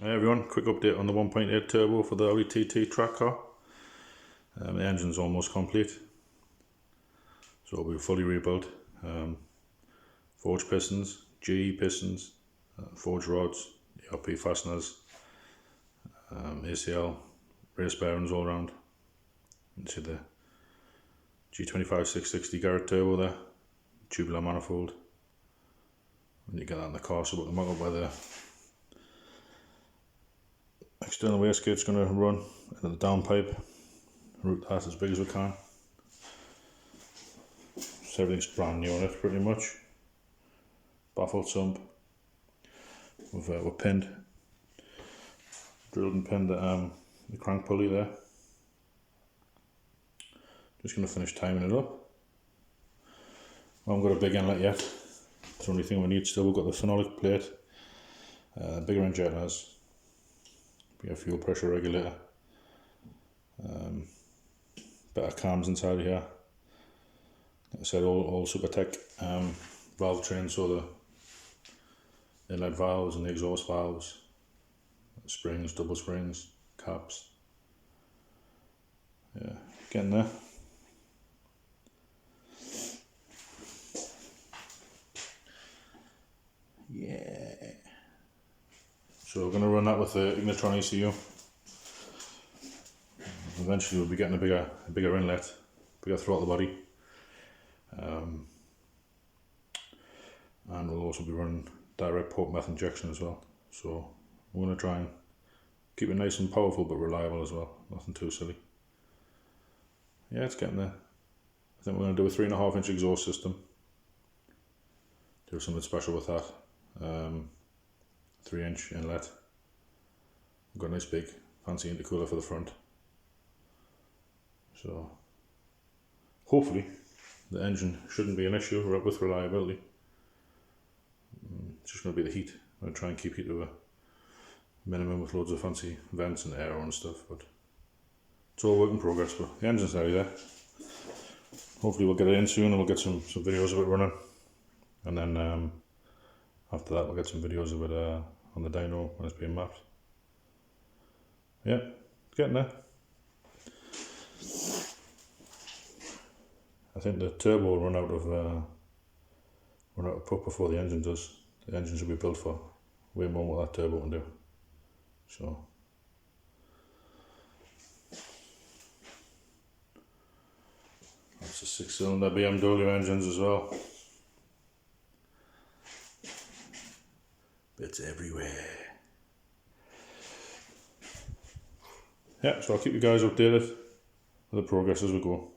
Hey everyone, quick update on the 1.8 turbo for the Audi TT track car. The engine's almost complete, so it'll be fully rebuilt. Forged pistons, GE pistons, forged rods, ERP fasteners, ACL, race bearings all around. You can see the G25-660 Garrett turbo there, tubular manifold. When you get that in the car, so we can mark up where the external wastegate's going to run into the downpipe, route that as big as we can. So everything's brand new on it pretty much. Baffle sump, we're pinned, drilled and pinned the crank pulley there. Just going to finish timing it up. I haven't got a big inlet yet. It's the only thing we need still. We've got the phenolic plate, bigger injectors, bigger fuel pressure regulator, better cams inside of here. Like I said, all supertech valve trains, so the inlet valves and the exhaust valves, springs, double springs, caps. Yeah, getting there. Yeah. So we're going to run that with the Ignitron ECU. Eventually we'll be getting a bigger inlet, bigger throttle body. And we'll also be running direct port meth injection as well. So we're going to try and keep it nice and powerful but reliable as well. Nothing too silly. Yeah, it's getting there. I think we're going to do a 3.5 inch exhaust system. Do something special with that. 3 inch inlet. We've got a nice big fancy intercooler for the front. So hopefully the engine shouldn't be an issue with reliability. It's just going to be the heat. I'm going to try and keep heat to a minimum with loads of fancy vents and air and stuff, but it's all work in progress. But the engine's nearly there. Hopefully we'll get it in soon and we'll get some videos of it running, and then after that we'll get some videos of it on the dyno when it's being mapped. Yeah, it's getting there. I think the turbo will run out of puck before the engine does. The engine should be built for way more than what that turbo can do. So that's a 6-cylinder BMW engines as well. Bits everywhere. Yeah, so I'll keep you guys updated with the progress as we go.